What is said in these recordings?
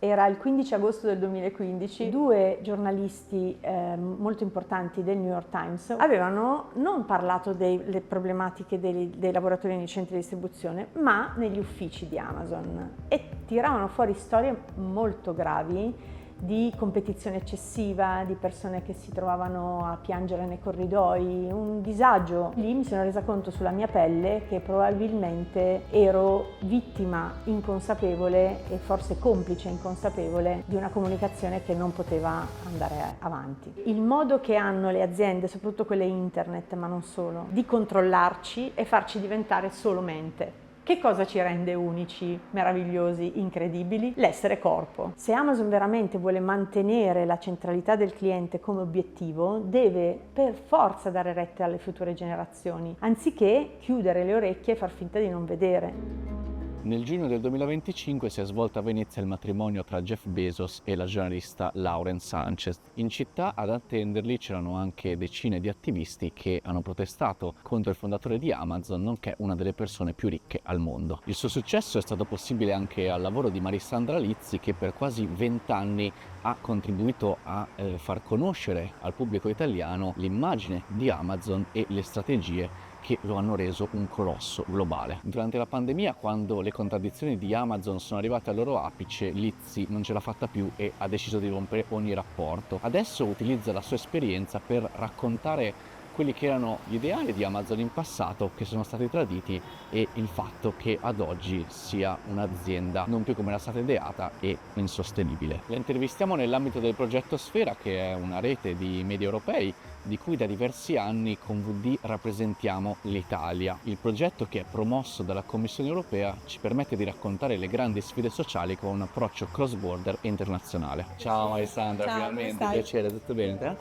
Era il 15 agosto del 2015, due giornalisti molto importanti del New York Times avevano non parlato delle problematiche dei lavoratori nei centri di distribuzione, ma negli uffici di Amazon, e tiravano fuori storie molto gravi di competizione eccessiva, di persone che si trovavano a piangere nei corridoi, un disagio. Lì mi sono resa conto sulla mia pelle che probabilmente ero vittima inconsapevole e forse complice inconsapevole di una comunicazione che non poteva andare avanti. Il modo che hanno le aziende, soprattutto quelle internet, ma non solo, di controllarci e farci diventare solo mente. Che cosa ci rende unici, meravigliosi, incredibili? L'essere corpo. Se Amazon veramente vuole mantenere la centralità del cliente come obiettivo, deve per forza dare retta alle future generazioni, anziché chiudere le orecchie e far finta di non vedere. Nel giugno del 2025 si è svolto a Venezia il matrimonio tra Jeff Bezos e la giornalista Lauren Sanchez. In città ad attenderli c'erano anche decine di attivisti che hanno protestato contro il fondatore di Amazon, nonché una delle persone più ricche al mondo. Il suo successo è stato possibile anche al lavoro di Marissandra Lizzi, che per quasi 20 anni ha contribuito a far conoscere al pubblico italiano l'immagine di Amazon e le strategie che lo hanno reso un colosso globale. Durante la pandemia, quando le contraddizioni di Amazon sono arrivate al loro apice, Lizzi non ce l'ha fatta più e ha deciso di rompere ogni rapporto. Adesso utilizza la sua esperienza per raccontare quelli che erano gli ideali di Amazon in passato, che sono stati traditi, e il fatto che ad oggi sia un'azienda non più come era stata ideata e insostenibile. La intervistiamo nell'ambito del progetto Sfera, che è una rete di media europei di cui da diversi anni con VD rappresentiamo l'Italia. Il progetto, che è promosso dalla Commissione europea, ci permette di raccontare le grandi sfide sociali con un approccio cross-border e internazionale. Ciao Alessandra, Ciao, finalmente, come stai? piacere, tutto bene te?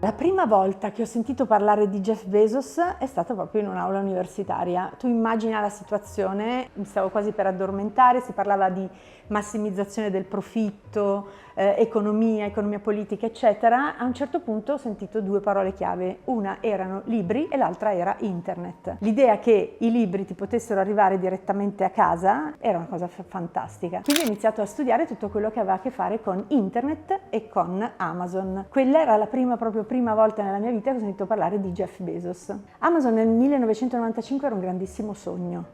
La prima volta che ho sentito parlare di Jeff Bezos è stata proprio in un'aula universitaria. Tu immagina la situazione, mi stavo quasi per addormentare, si parlava di massimizzazione del profitto, economia politica, eccetera. A un certo punto ho sentito due parole chiave: una erano libri e l'altra era internet. L'idea che i libri ti potessero arrivare direttamente a casa era una cosa fantastica. Quindi ho iniziato a studiare tutto quello che aveva a che fare con internet e con Amazon. Quella era la prima volta nella mia vita che ho sentito parlare di Jeff Bezos. Amazon nel 1995 era un grandissimo sogno.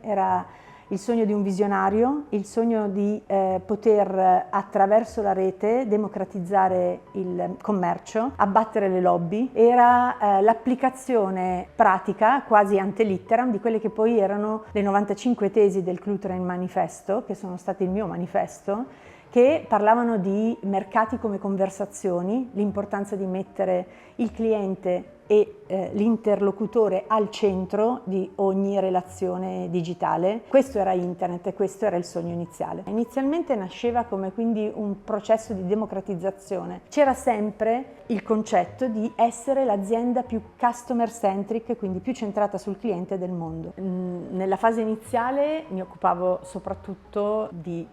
Era il sogno di un visionario, il sogno di poter attraverso la rete democratizzare il commercio, abbattere le lobby. Era l'applicazione pratica, quasi ante litteram, di quelle che poi erano le 95 tesi del Cluthrin Manifesto, che sono state il mio manifesto, che parlavano di mercati come conversazioni, l'importanza di mettere il cliente e l'interlocutore al centro di ogni relazione digitale. Questo era internet e questo era il sogno iniziale. Inizialmente nasceva come quindi un processo di democratizzazione. C'era sempre il concetto di essere l'azienda più customer centric, quindi più centrata sul cliente del mondo. Nella fase iniziale mi occupavo soprattutto di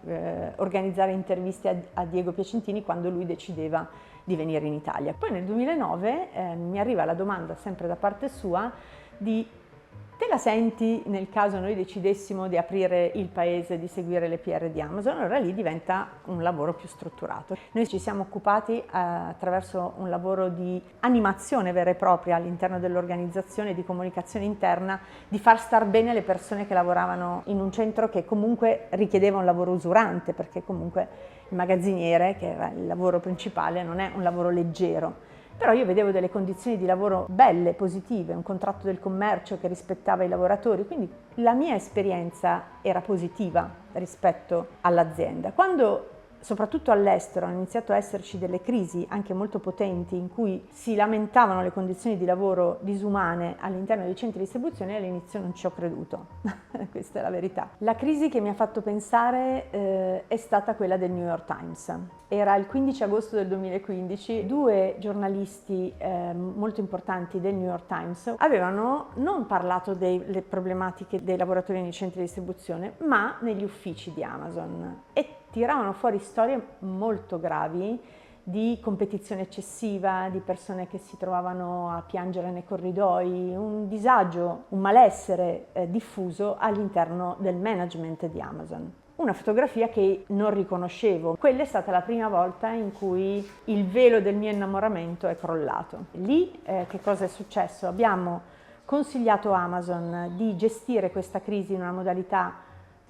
organizzare interviste a Diego Piacentini quando lui decideva di venire in Italia. Poi nel 2009 mi arriva la domanda, sempre da parte sua, di: te la senti nel caso noi decidessimo di aprire il paese, di seguire le PR di Amazon? Allora lì diventa un lavoro più strutturato. Noi ci siamo occupati attraverso un lavoro di animazione vera e propria all'interno dell'organizzazione, di comunicazione interna, di far star bene le persone che lavoravano in un centro che comunque richiedeva un lavoro usurante, perché comunque il magazziniere, che era il lavoro principale, non è un lavoro leggero. Però io vedevo delle condizioni di lavoro belle, positive, un contratto del commercio che rispettava i lavoratori, quindi la mia esperienza era positiva rispetto all'azienda. Quando soprattutto all'estero hanno iniziato a esserci delle crisi anche molto potenti in cui si lamentavano le condizioni di lavoro disumane all'interno dei centri di distribuzione, all'inizio non ci ho creduto, questa è la verità. La crisi che mi ha fatto pensare è stata quella del New York Times. Era il 15 agosto del 2015, due giornalisti molto importanti del New York Times avevano non parlato delle problematiche dei lavoratori nei centri di distribuzione, ma negli uffici di Amazon, e tiravano fuori storie molto gravi di competizione eccessiva, di persone che si trovavano a piangere nei corridoi, un disagio, un malessere diffuso all'interno del management di Amazon. una fotografia che non riconoscevo. Quella è stata la prima volta in cui il velo del mio innamoramento è crollato. Lì che cosa è successo? Abbiamo consigliato a Amazon di gestire questa crisi in una modalità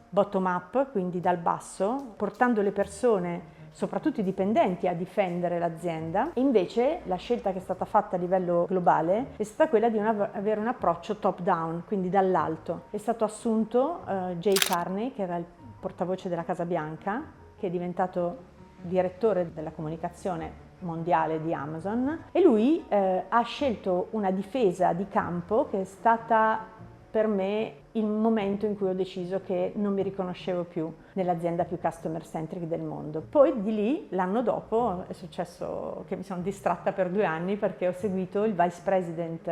bottom up, quindi dal basso, portando le persone, soprattutto i dipendenti, a difendere l'azienda. E invece la scelta che è stata fatta a livello globale è stata quella di avere un approccio top down, quindi dall'alto. È stato assunto Jay Carney, che era il portavoce della Casa Bianca, che è diventato direttore della comunicazione mondiale di Amazon, e lui ha scelto una difesa di campo che è stata per me il momento in cui ho deciso che non mi riconoscevo più nell'azienda più customer centric del mondo. Poi di lì, l'anno dopo, è successo che mi sono distratta per 2 anni perché ho seguito il vice president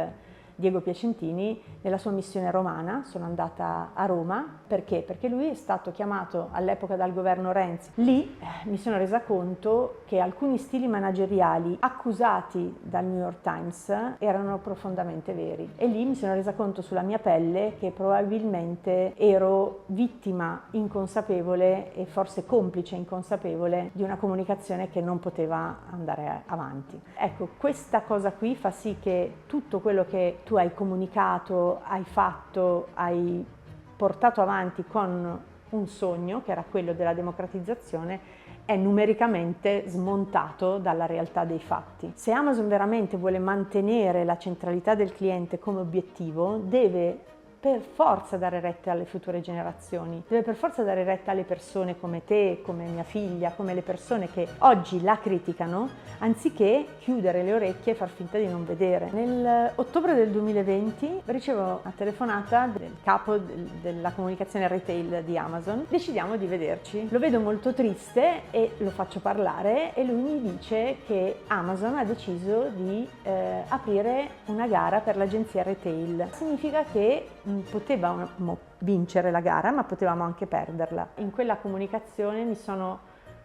Diego Piacentini nella sua missione romana. Sono andata a Roma perché? Perché lui è stato chiamato all'epoca dal governo Renzi. Lì mi sono resa conto che alcuni stili manageriali accusati dal New York Times erano profondamente veri, e lì mi sono resa conto sulla mia pelle che probabilmente ero vittima inconsapevole e forse complice inconsapevole di una comunicazione che non poteva andare avanti. Ecco, questa cosa qui fa sì che tutto quello che tu hai comunicato, hai fatto, hai portato avanti con un sogno, che era quello della democratizzazione, è numericamente smontato dalla realtà dei fatti. Se Amazon veramente vuole mantenere la centralità del cliente come obiettivo, deve per forza dare retta alle future generazioni, deve per forza dare retta alle persone come te, come mia figlia, come le persone che oggi la criticano, anziché chiudere le orecchie e far finta di non vedere. Nel ottobre del 2020 ricevo una telefonata del capo della comunicazione retail di Amazon. Decidiamo di vederci. Lo vedo molto triste e lo faccio parlare, e lui mi dice che Amazon ha deciso di aprire una gara per l'agenzia retail. Significa che potevamo vincere la gara, ma potevamo anche perderla. In quella comunicazione mi sono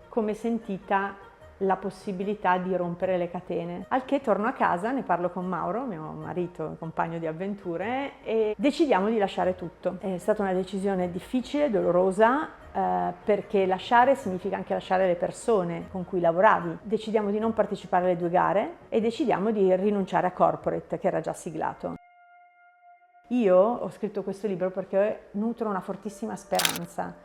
come sentita la possibilità di rompere le catene. Al che torno a casa, ne parlo con Mauro, mio marito, compagno di avventure, e decidiamo di lasciare tutto. È stata una decisione difficile, dolorosa, perché lasciare significa anche lasciare le persone con cui lavoravi. Decidiamo di non partecipare alle 2 gare e decidiamo di rinunciare a corporate, che era già siglato. Io ho scritto questo libro perché nutro una fortissima speranza,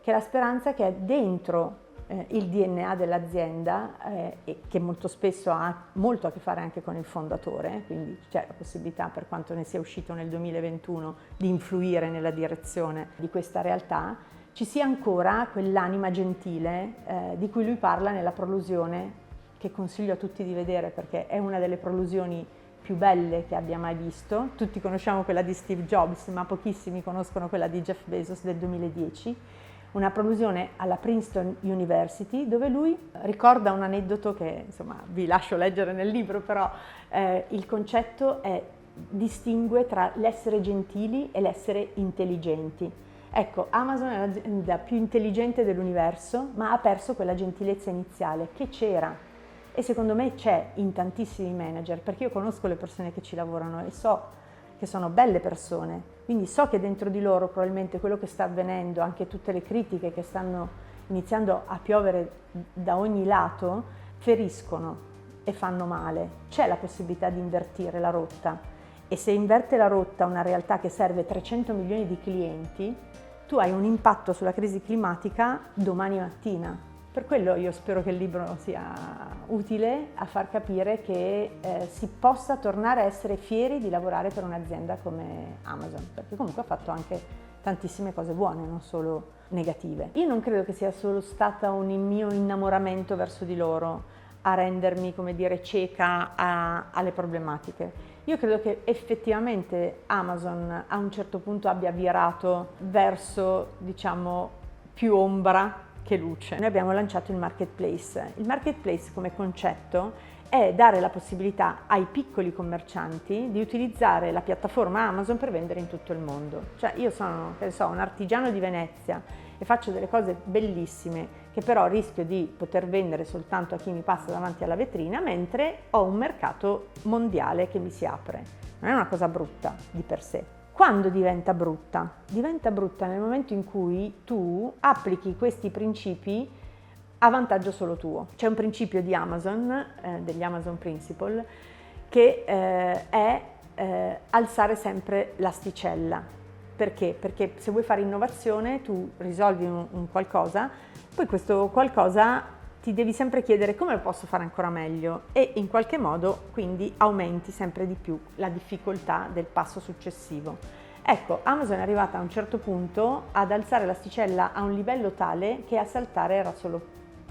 che è la speranza che è dentro il DNA dell'azienda, e che molto spesso ha molto a che fare anche con il fondatore, quindi c'è la possibilità, per quanto ne sia uscito nel 2021, di influire nella direzione di questa realtà. Ci sia ancora quell'anima gentile di cui lui parla nella prolusione, che consiglio a tutti di vedere perché è una delle prolusioni più belle che abbia mai visto. Tutti conosciamo quella di Steve Jobs, ma pochissimi conoscono quella di Jeff Bezos del 2010. Una prolusione alla Princeton University, dove lui ricorda un aneddoto che insomma vi lascio leggere nel libro, però il concetto distingue tra l'essere gentili e l'essere intelligenti. Ecco, Amazon è l'azienda più intelligente dell'universo, ma ha perso quella gentilezza iniziale che c'era. E secondo me c'è in tantissimi manager, perché io conosco le persone che ci lavorano e so che sono belle persone, quindi so che dentro di loro probabilmente quello che sta avvenendo, anche tutte le critiche che stanno iniziando a piovere da ogni lato, feriscono e fanno male. C'è la possibilità di invertire la rotta, e se inverte la rotta una realtà che serve 300 milioni di clienti, tu hai un impatto sulla crisi climatica domani mattina. Per quello io spero che il libro sia utile a far capire che si possa tornare a essere fieri di lavorare per un'azienda come Amazon, perché comunque ha fatto anche tantissime cose buone, non solo negative. Io non credo che sia solo stata un mio innamoramento verso di loro a rendermi, come dire, cieca alle problematiche. Io credo che effettivamente Amazon a un certo punto abbia virato verso, diciamo, più ombra che luce. Noi abbiamo lanciato il marketplace. Il marketplace come concetto è dare la possibilità ai piccoli commercianti di utilizzare la piattaforma Amazon per vendere in tutto il mondo. Cioè io sono, che so, un artigiano di Venezia e faccio delle cose bellissime che però rischio di poter vendere soltanto a chi mi passa davanti alla vetrina, mentre ho un mercato mondiale che mi si apre. Non è una cosa brutta di per sé. Quando diventa brutta? Diventa brutta nel momento in cui tu applichi questi principi a vantaggio solo tuo. C'è un principio di Amazon, degli Amazon Principle, che è alzare sempre l'asticella. Perché? Perché se vuoi fare innovazione tu risolvi un qualcosa, poi questo qualcosa ti devi sempre chiedere come lo posso fare ancora meglio e in qualche modo quindi aumenti sempre di più la difficoltà del passo successivo. Ecco, Amazon è arrivata a un certo punto ad alzare l'asticella a un livello tale che a saltare era solo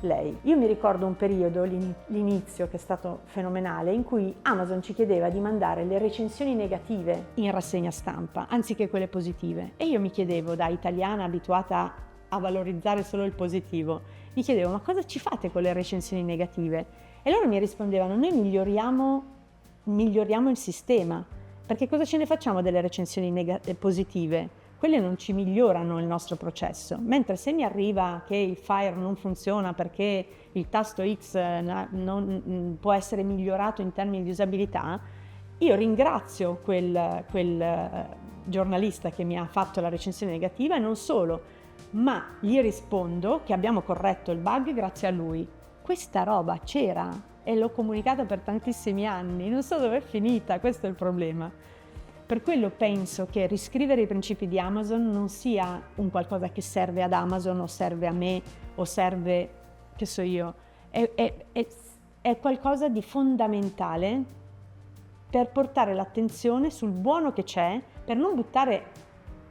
lei. Io mi ricordo un periodo, l'inizio, che è stato fenomenale, in cui Amazon ci chiedeva di mandare le recensioni negative in rassegna stampa, anziché quelle positive. E io mi chiedevo, da italiana abituata a valorizzare solo il positivo, mi chiedevo, ma cosa ci fate con le recensioni negative? E loro mi rispondevano, noi miglioriamo il sistema, perché cosa ce ne facciamo delle recensioni positive? Quelle non ci migliorano il nostro processo, mentre se mi arriva che il Fire non funziona perché il tasto X non può essere migliorato in termini di usabilità, io ringrazio quel giornalista che mi ha fatto la recensione negativa e non solo, ma gli rispondo che abbiamo corretto il bug grazie a lui. Questa roba c'era e l'ho comunicata per tantissimi anni, non so dove è finita, questo è il problema. Per quello penso che riscrivere i principi di Amazon non sia un qualcosa che serve ad Amazon o serve a me o serve, che so io, è qualcosa di fondamentale per portare l'attenzione sul buono che c'è, per non buttare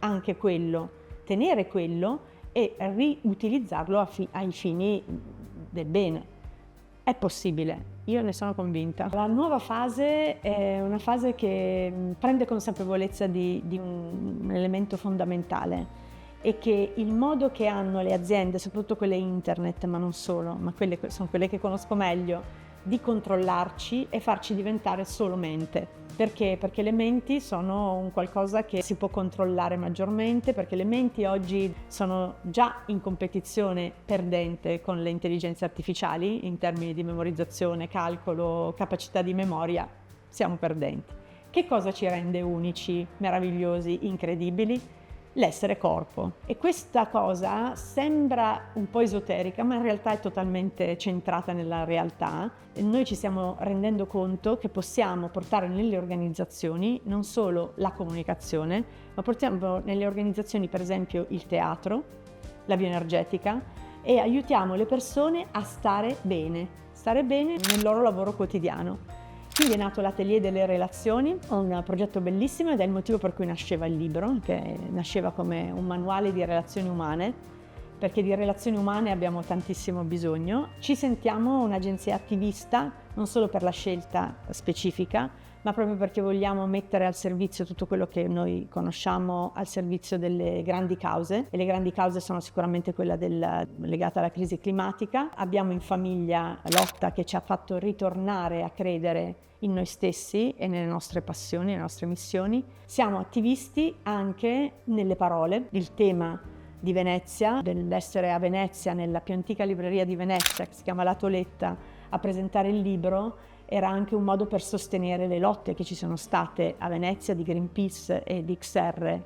anche quello, tenere quello e riutilizzarlo ai fini del bene. È possibile. Io ne sono convinta. La nuova fase è una fase che prende consapevolezza di un elemento fondamentale e che il modo che hanno le aziende, soprattutto quelle internet, ma non solo, ma sono quelle che conosco meglio, di controllarci e farci diventare solo mente. Perché? Perché le menti sono un qualcosa che si può controllare maggiormente, perché le menti oggi sono già in competizione perdente con le intelligenze artificiali in termini di memorizzazione, calcolo, capacità di memoria, siamo perdenti. Che cosa ci rende unici, meravigliosi, incredibili? L'essere corpo. E questa cosa sembra un po' esoterica, ma in realtà è totalmente centrata nella realtà. E noi ci stiamo rendendo conto che possiamo portare nelle organizzazioni non solo la comunicazione, ma portiamo nelle organizzazioni per esempio il teatro, la bioenergetica e aiutiamo le persone a stare bene nel loro lavoro quotidiano. Quindi è nato l'Atelier delle Relazioni, un progetto bellissimo ed è il motivo per cui nasceva il libro, che nasceva come un manuale di relazioni umane, perché di relazioni umane abbiamo tantissimo bisogno. Ci sentiamo un'agenzia attivista, non solo per la scelta specifica, ma proprio perché vogliamo mettere al servizio tutto quello che noi conosciamo al servizio delle grandi cause, e le grandi cause sono sicuramente quella legata alla crisi climatica. Abbiamo in famiglia Lotta che ci ha fatto ritornare a credere in noi stessi e nelle nostre passioni, nelle nostre missioni. Siamo attivisti anche nelle parole. Il tema di Venezia, dell'essere a Venezia, nella più antica libreria di Venezia, che si chiama La Toletta, a presentare il libro, era anche un modo per sostenere le lotte che ci sono state a Venezia di Greenpeace e di XR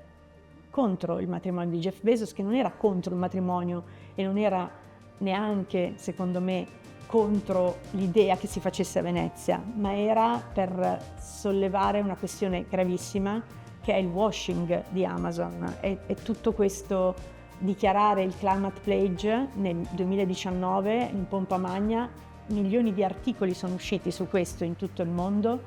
contro il matrimonio di Jeff Bezos, che non era contro il matrimonio e non era neanche, secondo me, contro l'idea che si facesse a Venezia, ma era per sollevare una questione gravissima che è il washing di Amazon e tutto questo dichiarare il climate pledge nel 2019 in pompa magna. Milioni di articoli sono usciti su questo in tutto il mondo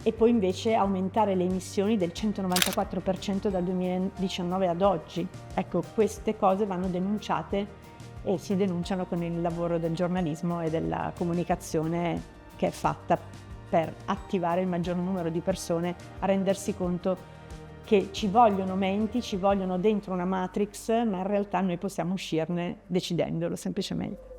e poi invece aumentare le emissioni del 194% dal 2019 ad oggi. Ecco, queste cose vanno denunciate e si denunciano con il lavoro del giornalismo e della comunicazione che è fatta per attivare il maggior numero di persone a rendersi conto che ci vogliono menti, ci vogliono dentro una matrix, ma in realtà noi possiamo uscirne decidendolo semplicemente.